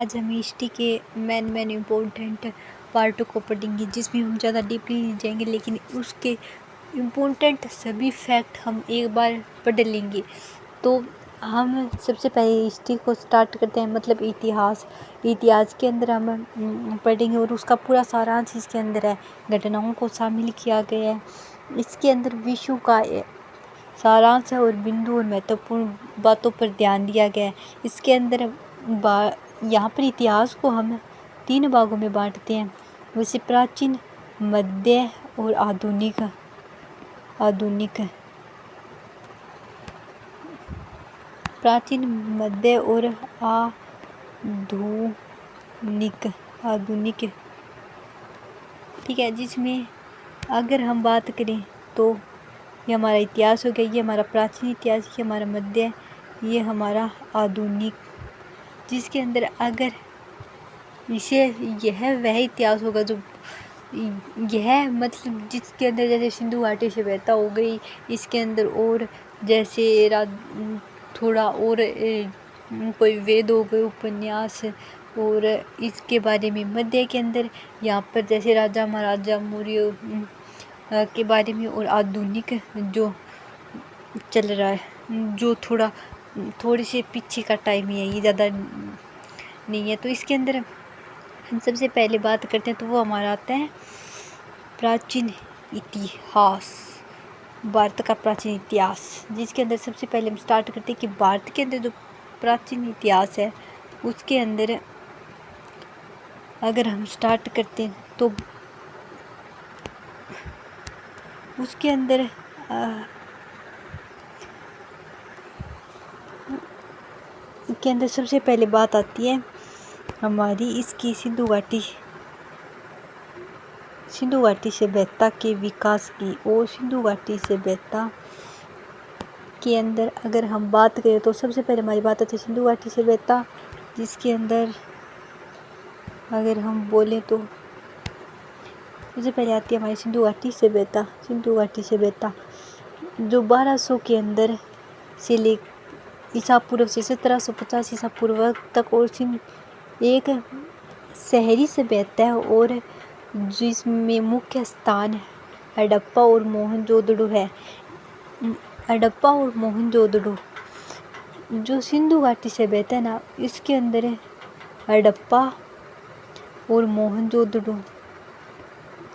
आज हम हिस्ट्री के मेन इम्पोर्टेंट पार्टों को पढ़ेंगे, जिसमें हम ज़्यादा डीपली नहीं जाएंगे, लेकिन उसके इम्पोर्टेंट सभी फैक्ट हम एक बार पढ़ लेंगे। तो हम सबसे पहले हिस्ट्री को स्टार्ट करते हैं, मतलब इतिहास के अंदर हम पढ़ेंगे और उसका पूरा सारांश इसके अंदर है। घटनाओं को शामिल किया गया है। इसके अंदर विश्व का सारांश है और बिंदु और महत्वपूर्ण बातों पर ध्यान दिया गया है। इसके अंदर यहाँ पर इतिहास को हम 3 भागों में बांटते हैं, वैसे प्राचीन, मध्य और आधुनिक। प्राचीन, मध्य और आधुनिक। ठीक है, जिसमें अगर हम बात करें तो ये हमारा इतिहास हो गया, ये हमारा प्राचीन इतिहास, ये हमारा मध्य, ये हमारा आधुनिक। जिसके अंदर अगर यह वह इतिहास होगा जो यह मतलब जिसके अंदर जैसे सिंधु घाटी सभ्यता हो गई, इसके अंदर और जैसे थोड़ा और कोई वेद हो गए, उपन्यास, और इसके बारे में मध्य के अंदर यहाँ पर जैसे राजा महाराजा मौर्य के बारे में, और आधुनिक जो चल रहा है, जो थोड़ी से पीछे का टाइम ही है, ये ज़्यादा नहीं है। तो इसके अंदर हम सबसे पहले बात करते हैं तो वो हमारा आता है प्राचीन इतिहास, भारत का प्राचीन इतिहास। जिसके अंदर सबसे पहले हम स्टार्ट करते हैं कि भारत के अंदर जो प्राचीन इतिहास है उसके अंदर अगर हम स्टार्ट करते हैं तो उसके अंदर सबसे पहले बात आती है हमारी इसकी सिंधु घाटी सभ्यता के विकास की। और सिंधु घाटी सभ्यता के अंदर अगर हम बात करें तो सबसे पहले हमारी बात आती है सिंधु घाटी सभ्यता, जिसके अंदर अगर हम बोलें तो सबसे पहले आती है हमारी सिंधु घाटी सभ्यता जो 1200 के अंदर से ले ईसा पूर्व से 1750 ईसा पूर्व तक और एक शहरी सभ्यता है, और जिसमें मुख्य स्थान हड़प्पा और मोहनजोदड़ो है। हड़प्पा और मोहनजोदड़ो जो सिंधु घाटी सभ्यता है ना, इसके अंदर हड़प्पा और मोहनजोदड़ो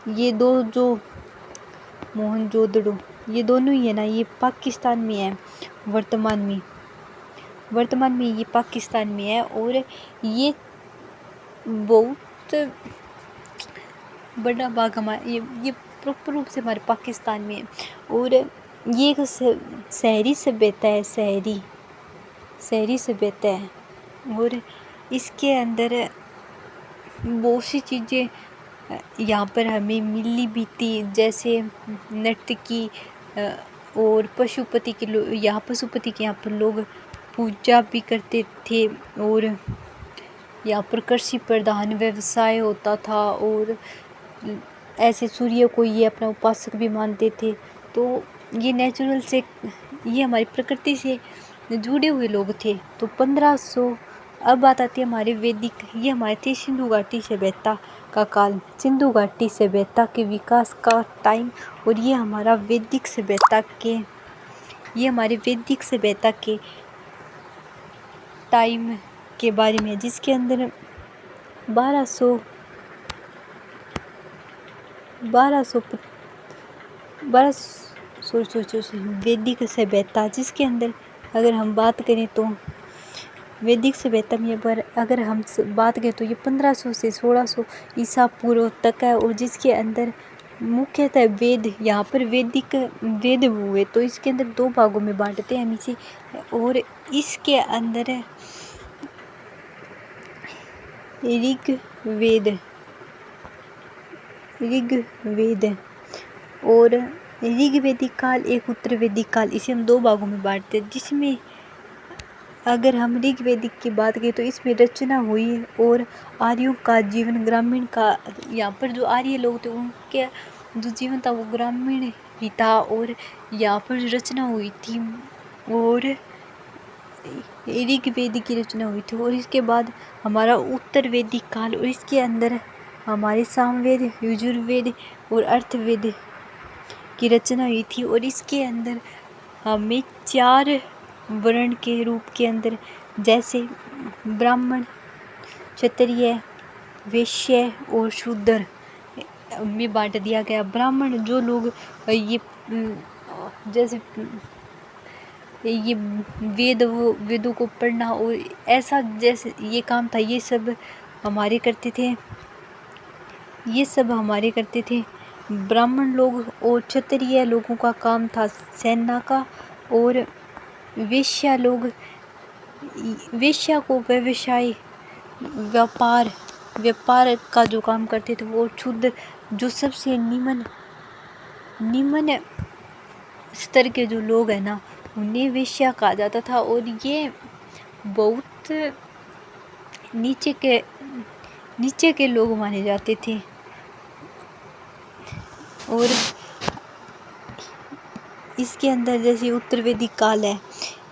ये दोनों ही है ना, ये पाकिस्तान में है वर्तमान में ये पाकिस्तान में है, और ये बहुत बड़ा भाग हमारा ये प्रॉपर रूप से हमारे पाकिस्तान में है। और ये एक शहरी सभ्यता है, शहरी सभ्यता है, और इसके अंदर बहुत सी चीज़ें यहाँ पर हमें मिली भी थी, जैसे नर्तकी और पशुपति के यहाँ पर लोग पूजा भी करते थे, और यहाँ पर कृषि प्रधान व्यवसाय होता था, और ऐसे सूर्य को ये अपना उपासक भी मानते थे। तो ये नेचुरल से, ये हमारी प्रकृति से जुड़े हुए लोग थे। तो 1500 अब बात आती है हमारे वैदिक, ये हमारे थे सिंधु घाटी सभ्यता का काल, सिंधु घाटी सभ्यता के विकास का टाइम, और ये हमारे वैदिक सभ्यता के टाइम के बारे में, जिसके अंदर 1200 वैदिक सभ्यता, जिसके अंदर अगर हम बात करें तो वैदिक सभ्यता में अगर हम बात करें तो ये 1500 से 1600 ईसा पूर्व तक है, और जिसके अंदर मुख्यतः वेद, यहाँ पर वेद हुए। तो इसके अंदर 2 भागों में बांटते हैं हम इसे, और इसके अंदर ऋग्वेद और ऋग्वेदिक काल, एक उत्तर वैदिक काल, इसे हम 2 भागों में बांटते हैं। जिसमें अगर हम ऋग्वेदिक की बात करें तो इसमें रचना हुई, और आर्यों का जीवन ग्रामीण का, यहाँ पर जो आर्य लोग थे उनके जो जीवन था वो ग्रामीण ही था, और यहाँ पर रचना हुई थी। और ऋग्वेद की रचना हुई थी। और इसके बाद हमारा उत्तर वैदिक काल, और इसके अंदर हमारे सामवेद, यजुर्वेद और अर्थवेद की रचना हुई थी। और इसके अंदर हमें 4 वर्ण के रूप के अंदर, जैसे ब्राह्मण, क्षत्रिय, वैश्य और शूद्र में बांट दिया गया। ब्राह्मण जो लोग ये जैसे ये वेदों को पढ़ना और ऐसा जैसे ये काम था, ये सब हमारे करते थे ब्राह्मण लोग। और क्षत्रिय लोगों का काम था सेना का। और वैश्या को व्यवसाय, व्यापार का जो काम करते थे। वो क्षुद्र, जो सबसे निम्न स्तर के जो लोग हैं ना, उन्हें वैश्या कहा जाता था। और ये बहुत नीचे के लोग माने जाते थे। और इसके अंदर जैसे उत्तर वैदिक काल है,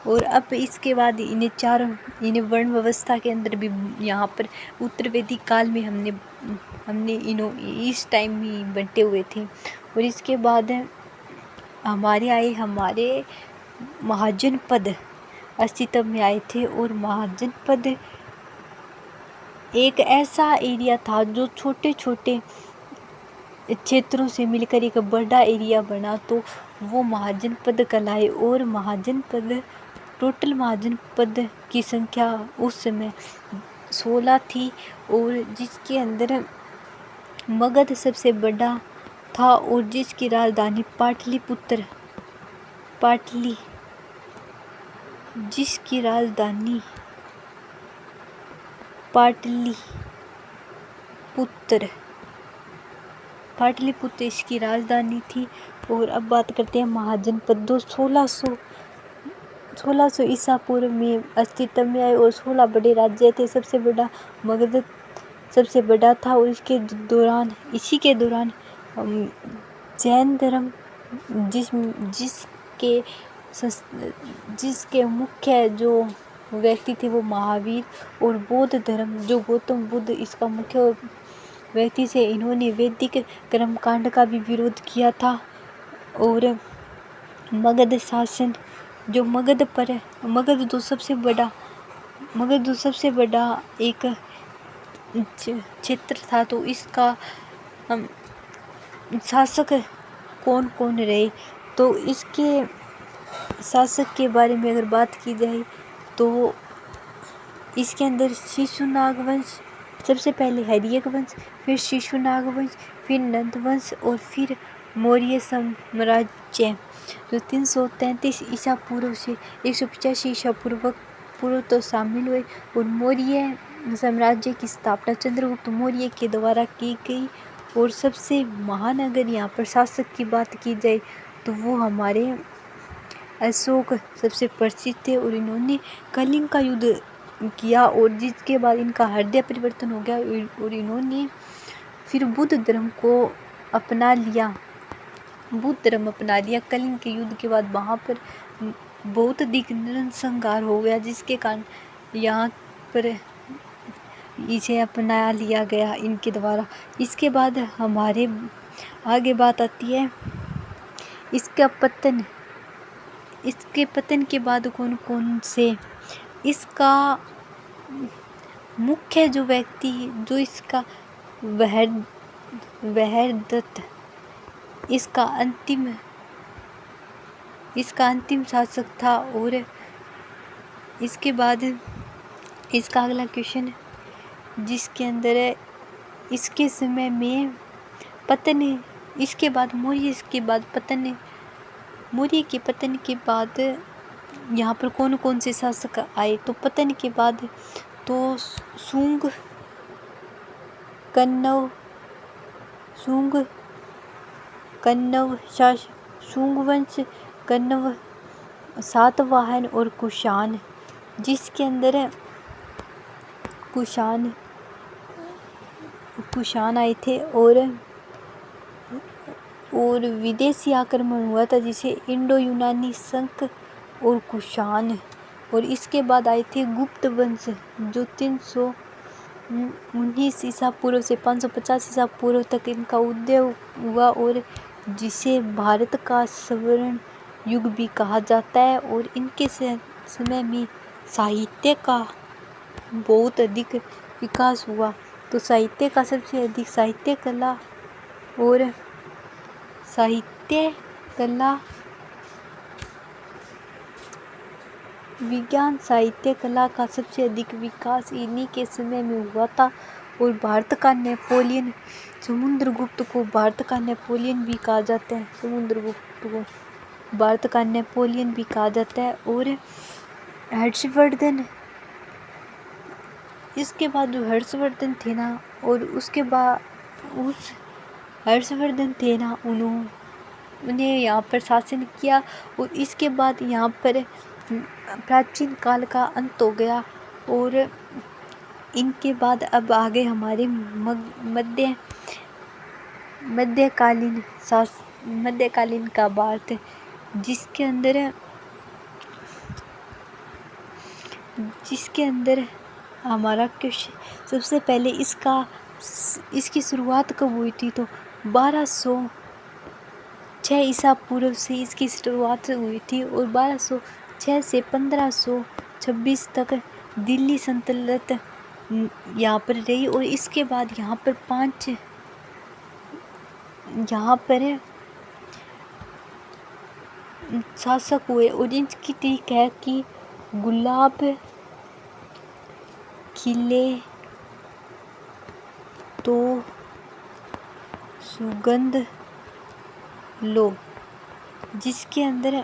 और अब इसके बाद इन्हें वर्ण व्यवस्था के अंदर भी यहाँ पर उत्तर वैदिक काल में हमने इस टाइम में बंटे हुए थे। और इसके बाद हमारे महाजनपद अस्तित्व में आए थे। और महाजनपद एक ऐसा एरिया था जो छोटे छोटे क्षेत्रों से मिलकर एक बड़ा एरिया बना, तो वो महाजनपद कहलाए। और टोटल महाजनपद की संख्या उस समय 16 थी। और जिसके अंदर मगध सबसे बड़ा था, और जिसकी राजधानी पाटलिपुत्र इसकी राजधानी थी। और अब बात करते हैं महाजनपद। 1600 ईसा पूर्व में अस्तित्व में आए, और 16 बड़े राज्य थे। सबसे बड़ा मगध सबसे बड़ा था। और इसी के दौरान जैन धर्म, जिसके मुख्य जो व्यक्ति थे वो महावीर, और बौद्ध धर्म जो गौतम बुद्ध इसका मुख्य व्यक्ति थे, इन्होंने वैदिक कर्मकांड का भी विरोध किया था। और मगध शासन जो मगध तो सबसे बड़ा एक क्षेत्र था। तो इसका शासक कौन कौन रहे, तो इसके शासक के बारे में अगर बात की जाए तो इसके अंदर शिशुनाग वंश, सबसे पहले हर्यक वंश, फिर शिशुनाग वंश, फिर नंद वंश, और फिर मौर्य साम्राज्य जो 333 ईसा पूर्व से 185 ईसा पूर्व तो शामिल हुए। और मौर्य साम्राज्य की स्थापना चंद्रगुप्त मौर्य के द्वारा की गई। और सबसे महान अगर यहाँ पर शासक की बात की जाए तो वो हमारे अशोक सबसे प्रसिद्ध थे। और इन्होंने कलिंग का युद्ध किया, और जिसके बाद इनका हृदय परिवर्तन हो गया, और इन्होंने फिर बुद्ध धर्म अपना लिया। कलिंग के युद्ध के बाद वहाँ पर बहुत अधिक नरसंहार हो गया, जिसके कारण यहाँ पर इसे अपना लिया गया इनके द्वारा। इसके बाद हमारे आगे बात आती है इसके पतन के बाद कौन से इसका मुख्य जो व्यक्ति जो इसका वहरदत्त इसका अंतिम शासक था। और इसके बाद इसका अगला क्वेश्चन जिसके अंदर है इसके समय में पतन, इसके बाद मौर्य के पतन के बाद यहाँ पर कौन से शासक आए, तो पतन के बाद तो शुंग वंश, कण्व, सातवाहन और कुषाण, जिसके अंदर कुषाण आए थे। और विदेशी आक्रमण हुआ था जिसे इंडो यूनानी संघ और कुषाण और इसके बाद आए थे गुप्त वंश जो 319 ईसा पूर्व से 550 ईसा पूर्व तक इनका उदय हुआ और जिसे भारत का स्वर्ण युग भी कहा जाता है। और इनके समय में साहित्य का बहुत अधिक विकास हुआ। तो साहित्य का सबसे अधिक साहित्य कला विज्ञान साहित्य कला का सबसे अधिक विकास इन्हीं के समय में हुआ था। और भारत का नेपोलियन समुद्रगुप्त को भारत का नेपोलियन भी कहा जाता है। समुद्रगुप्त को भारत का नेपोलियन भी कहा जाता है। और हर्षवर्धन, इसके बाद जो हर्षवर्धन थे ना, और उसके बाद उस हर्षवर्धन थे ना, उन्हें यहाँ पर शासन किया। और इसके बाद यहाँ पर प्राचीन काल का अंत हो गया। और इनके बाद अब आगे हमारे मध्यकालीन का भारत, जिसके अंदर हमारा क्वेश्चन सबसे पहले इसकी शुरुआत कब हुई थी, तो 1206 ईसा पूर्व से इसकी शुरुआत हुई थी। और 1206 से 1526 तक दिल्ली सल्तनत यहाँ पर रही। और इसके बाद यहाँ पर 5 शासक हुए। और इनकी ठीक है कि गुलाब खिले तो सुगंध लो, जिसके अंदर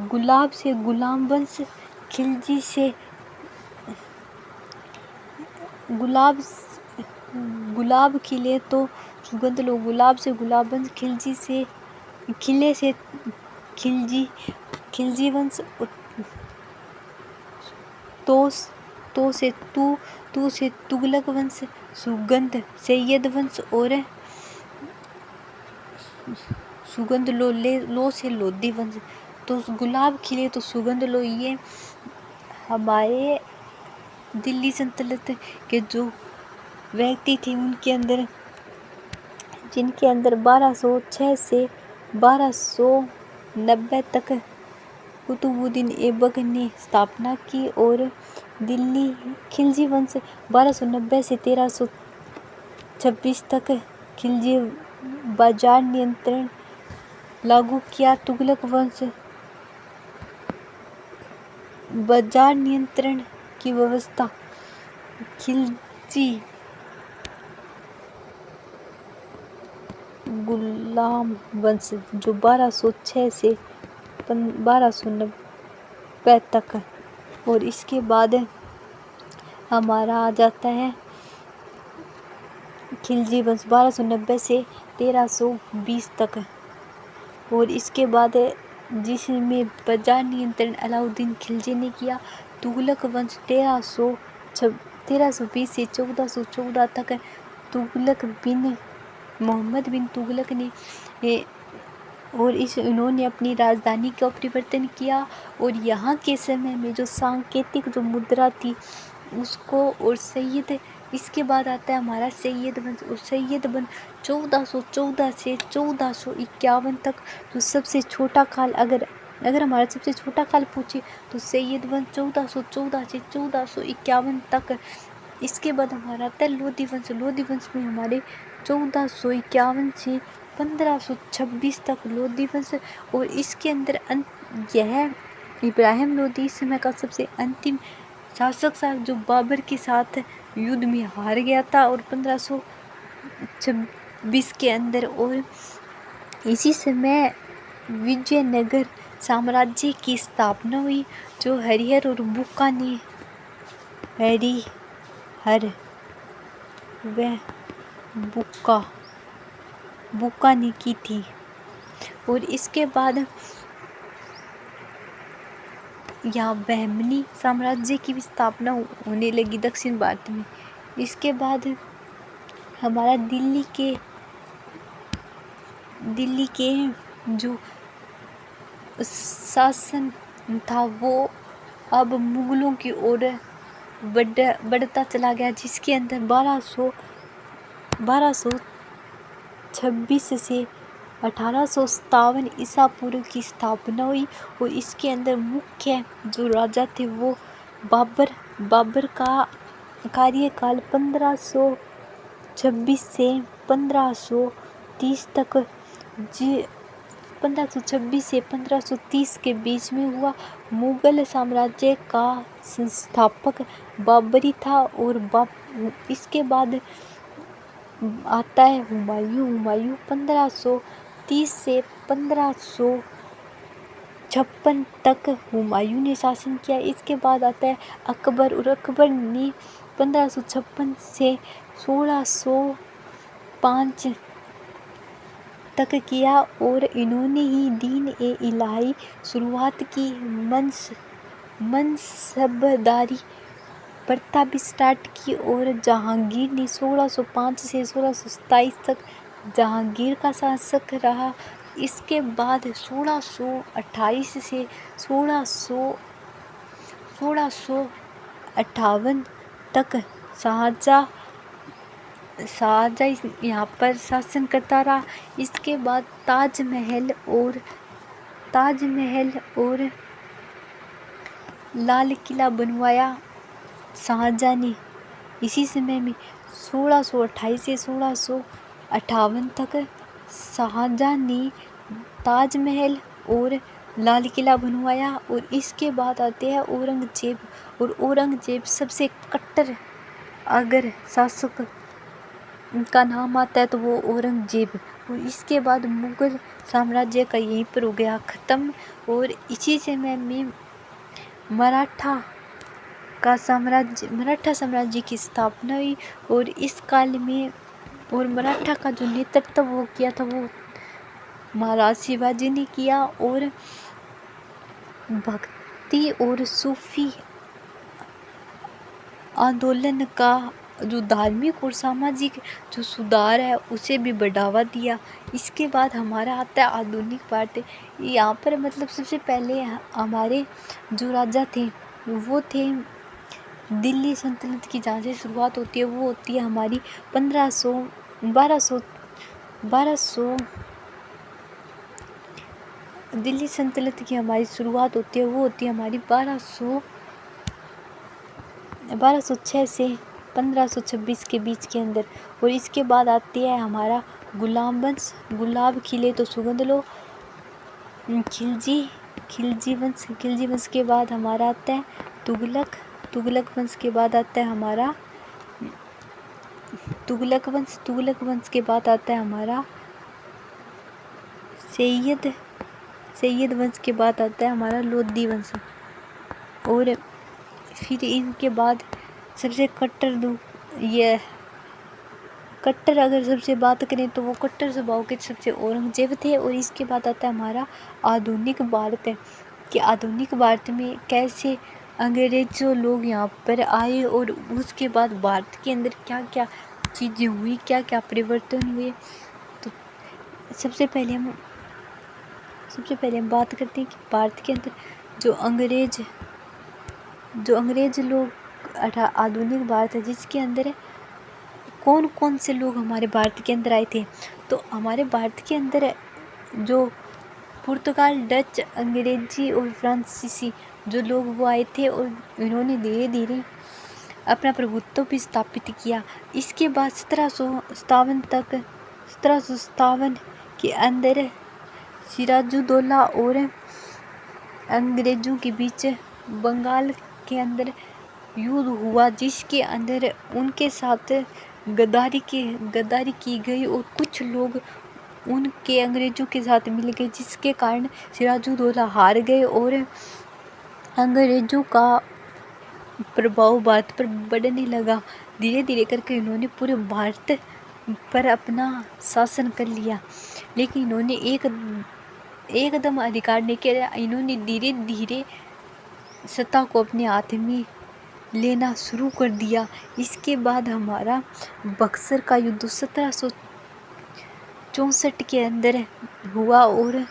गुलाब से गुलाम वंश, खिलजी से गुलाब खिले तो सुगंध लो, गुलाब से गुलाब वंश, खिले से खिलजी वंश, तो से तुगलक वंश, सुगंध सैयद वंश, और सुगंध लो से लोधी वंश। तो गुलाब खिले तो सुगंध लो, ये हमारे दिल्ली सल्तनत के जो व्यक्ति थे जिनके अंदर 1206 से 1290 तक कुतुबुद्दीन ऐबक ने स्थापना की। और दिल्ली खिलजी वंश 1290 से 1326 तक खिलजी बाजार नियंत्रण लागू किया। तुगलक वंश बाजार नियंत्रण की व्यवस्था, खिलजी गुलाम वंश जो 1206 से 1290 तक। और इसके बाद हमारा आ जाता है खिलजी वंश 1290 से 1320 तक। और इसके बाद जिसमें बाजार नियंत्रण अलाउद्दीन खिलजी ने किया। तुगलक वंश 1320 से 1414 तक तुगलक मोहम्मद बिन तुगलक ने और इन्होंने अपनी राजधानी का परिवर्तन किया। और यहाँ के समय में जो सांकेतिक जो मुद्रा थी उसको, और सैयद, इसके बाद आता है हमारा सैयद वंश। और सैयद वंश 1414 से 1451 तक। तो सबसे छोटा काल अगर हमारा सबसे छोटा काल पूछे तो सैयद वंश 1414 से 1451 तक। इसके बाद हमारा आता है लोधी वंश। लोधी वंश में हमारे 1451 से 1526 तक लोधी वंश। और इसके अंदर यह इब्राहिम लोधी इस समय का सबसे अंतिम शासक था, जो बाबर के साथ युद्ध में हार गया था और 1526 के अंदर। और इसी समय विजयनगर साम्राज्य की स्थापना हुई, जो हरिहर और बुक्का ने की थी। और इसके बाद यहाँ बहमनी साम्राज्य की भी स्थापना होने लगी दक्षिण भारत में। इसके बाद हमारा दिल्ली के जो शासन था वो अब मुगलों की ओर बढ़ता चला गया, जिसके अंदर 1226 से 1857 ईसा पूर्व की स्थापना हुई। और इसके अंदर मुख्य जो राजा थे वो बाबर का कार्यकाल 1526 से 1530 तक 1526 से 1530 के बीच में हुआ। मुगल साम्राज्य का संस्थापक बाबरी था। और इसके बाद आता है हुमायूं 1530 से 1556 तक हुमायूं ने शासन किया। इसके बाद आता है अकबर, और अकबर ने 1556 से 1605 तक किया। और इन्होंने ही दीन ए इलाही शुरुआत की, मनसबदारी प्रथा भी स्टार्ट की। और जहांगीर ने 1605 से 1627 तक जहांगीर का शासक रहा। इसके बाद 1628 से 1658 तक शाहजहाँ यहाँ पर शासन करता रहा। इसके बाद ताजमहल और लाल किला बनवाया शाहजहाँ ने। इसी समय में 1628 से 1658 तक शाहजहाँ ने ताजमहल और लाल किला बनवाया। और इसके बाद आते हैं औरंगजेब। और औरंगजेब सबसे कट्टर अगर शासक का नाम आता है तो वो औरंगजेब। और इसके बाद मुगल साम्राज्य का यहीं पर हो गया ख़त्म। और इसी समय में मराठा साम्राज्य की स्थापना हुई। और इस काल में और मराठा का जो नेतृत्व वो किया था वो महाराज शिवाजी ने किया। और भक्ति और सूफी आंदोलन का जो धार्मिक और सामाजिक जो सुधार है उसे भी बढ़ावा दिया। इसके बाद हमारा आता है आधुनिक भारत। यहाँ पर मतलब सबसे पहले हमारे जो राजा थे वो थे दिल्ली सल्तनत की, जहाँ से शुरुआत होती है वो होती है हमारी 1200 दिल्ली सल्तनत की हमारी शुरुआत होती है वो होती है हमारी 1206 से 1526 के बीच के अंदर। और इसके बाद आती है हमारा गुलाम वंश। गुलाब खिले तो सुगंध लो, खिलजी वंश के बाद हमारा आता है तुगलक वंश के बाद आता है हमारा तुगलक वंश के बाद आता है हमारा सैयद वंश के बाद आता है हमारा लोधी वंश। और फिर इनके बाद सबसे कट्टर अगर सबसे बात करें तो वो कट्टर स्वभाव के सबसे औरंगजेब थे। और इसके बाद आता है हमारा आधुनिक भारत कि आधुनिक भारत में कैसे अंग्रेज़ों लोग यहाँ पर आए और उसके बाद भारत के अंदर क्या क्या चीज़ें हुई, क्या क्या परिवर्तन हुए। तो सबसे पहले हम बात करते हैं कि भारत के अंदर जो अंग्रेज लोग आधुनिक भारत है जिसके अंदर कौन कौन से लोग हमारे भारत के अंदर आए थे। तो हमारे भारत के अंदर जो पुर्तगाल, डच, अंग्रेजी और फ्रांसीसी जो लोग वो आए थे और इन्होंने धीरे धीरे अपना प्रभुत्व भी स्थापित किया। इसके बाद 1757 के अंदर सिराजुद्दौला और अंग्रेज़ों के बीच बंगाल के अंदर युद्ध हुआ, जिसके अंदर उनके साथ गद्दारी की गई और कुछ लोग उनके अंग्रेज़ों के साथ मिल गए, जिसके कारण सिराजुद्दौला हार गए और अंग्रेज़ों का प्रभाव भारत पर बढ़ने लगा। धीरे धीरे करके इन्होंने पूरे भारत पर अपना शासन कर लिया, लेकिन इन्होंने एकदम अधिकार नहीं किया। इन्होंने धीरे धीरे सत्ता को अपने हाथ में लेना शुरू कर दिया। इसके बाद हमारा बक्सर का युद्ध 1764 के अंदर हुआ और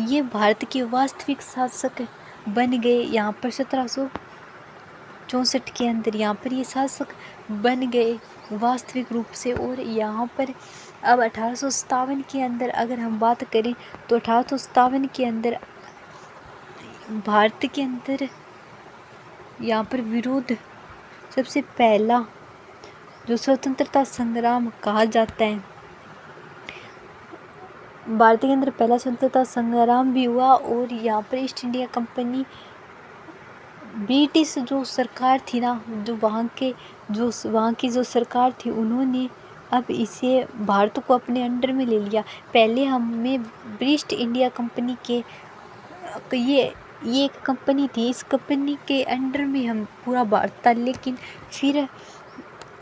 ये भारत के वास्तविक शासक बन गए यहाँ पर 1764 के अंदर यहाँ पर ये शासक बन गए वास्तविक रूप से। और यहाँ पर अब 1857 के अंदर अगर हम बात करें तो 1857 के अंदर भारत के अंदर यहाँ पर विरोध सबसे पहला जो स्वतंत्रता संग्राम कहा जाता है, भारत के अंदर पहला स्वतंत्रता संग्राम भी हुआ। और यहाँ पर ईस्ट इंडिया कंपनी ब्रिटिश जो सरकार थी ना, जो वहाँ की जो सरकार थी, उन्होंने अब इसे भारत को अपने अंडर में ले लिया। पहले हमें ब्रिटिश इंडिया कंपनी के ये एक कंपनी थी, इस कंपनी के अंडर में हम पूरा भारत था, लेकिन फिर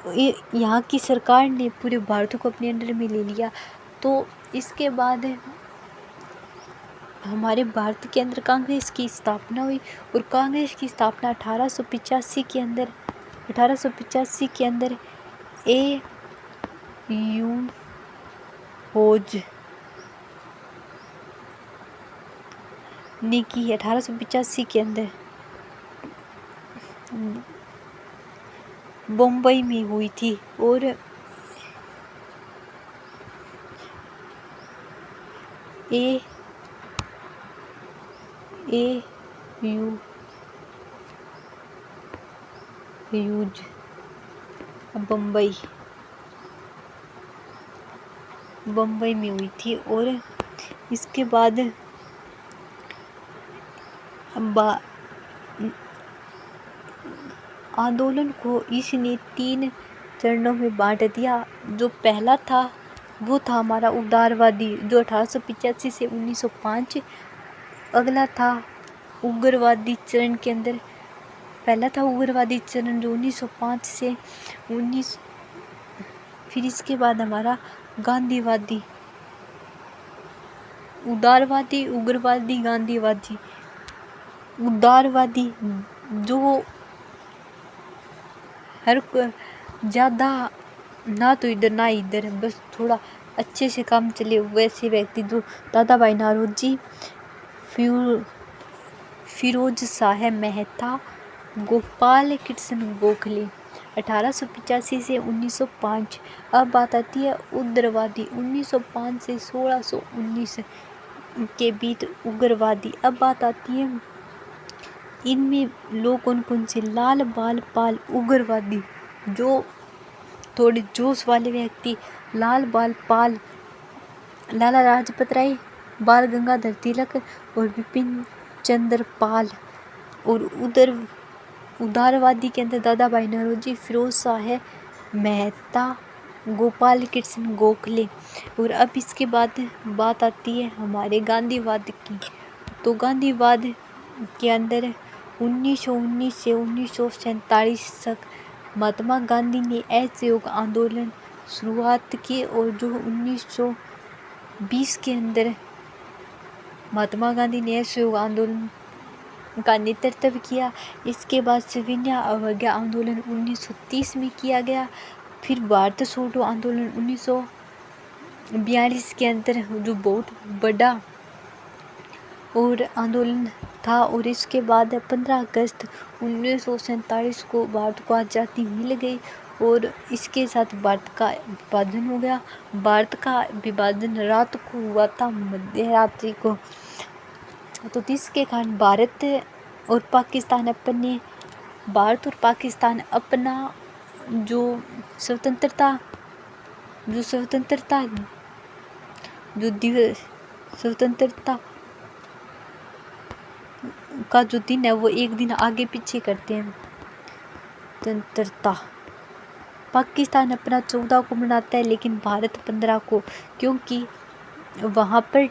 यहाँ की सरकार ने पूरे भारत को अपने अंडर में ले लिया। तो इसके बाद हमारे भारत के अंदर कांग्रेस की स्थापना हुई। और कांग्रेस की स्थापना 1885 के अंदर ए यू होज ने की। 1885 के अंदर बम्बई में हुई थी। और ए यू यूज बम्बई में हुई थी। और इसके बाद आंदोलन को इसने 3 चरणों में बांट दिया। जो पहला था वो था हमारा उदारवादी, जो 1885 से 1905। अगला था उग्रवादी चरण के अंदर, पहला था उग्रवादी चरण जो 1905 से 19। फिर इसके बाद हमारा गांधीवादी, उदारवादी, उग्रवादी, गांधीवादी। उदारवादी जो हर ज़्यादा ना तो इधर ना इधर, बस थोड़ा अच्छे से काम चले वैसे व्यक्ति, जो दादा भाई नौरोजी, फिरोज शाह मेहता, गोपाल कृष्ण गोखले। 1885 से 1905। अब बात आती है उग्रवादी, 1905 से 1619 के बीच उग्रवादी। अब बात आती है इनमें लोग कौन कौन से, लाल बाल पाल उग्रवादी, जो थोड़े जोश वाले व्यक्ति, लाल बाल पाल, लाला लाजपत राय, बाल गंगाधर तिलक और विपिन चंद्र पाल। और उदारवादी के अंदर दादा भाई नौरोजी, फिरोज शाह मेहता, गोपाल कृष्ण गोखले। और अब इसके बाद बात आती है हमारे गांधीवाद की। तो गांधीवाद के अंदर 1919 से 1947 तक महात्मा गांधी ने असहयोग आंदोलन शुरुआत की। और जो 1920 के अंदर महात्मा गांधी ने असहयोग आंदोलन का नेतृत्व किया। इसके बाद सविनय अवज्ञा आंदोलन 1930 में किया गया। फिर भारत छोड़ो आंदोलन 1942 के अंदर, जो बहुत बड़ा और आंदोलन था। और इसके बाद 15 अगस्त 1947 को भारत को आज़ादी मिल गई। और इसके साथ भारत का विभाजन हो गया। भारत का विभाजन रात को हुआ था, मध्यरात्रि को। तो जिसके कारण भारत और पाकिस्तान अपना जो स्वतंत्रता का जो दिन है वो एक दिन आगे पीछे करते हैं। स्वतंत्रता पाकिस्तान अपना 14 को मनाता है, लेकिन भारत 15 को, क्योंकि वहाँ पर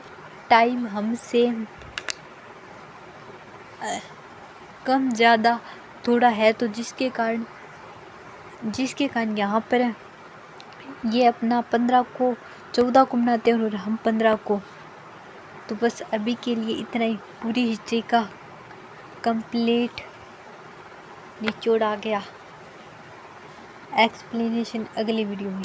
टाइम हमसे कम ज़्यादा थोड़ा है। तो जिसके कारण यहाँ पर ये अपना 15 को 14 को मनाते हैं और हम 15 को। तो बस अभी के लिए इतना ही। पूरी हिस्ट्री का कंप्लीट निचोड़ आ गया। एक्सप्लेनेशन अगली वीडियो में।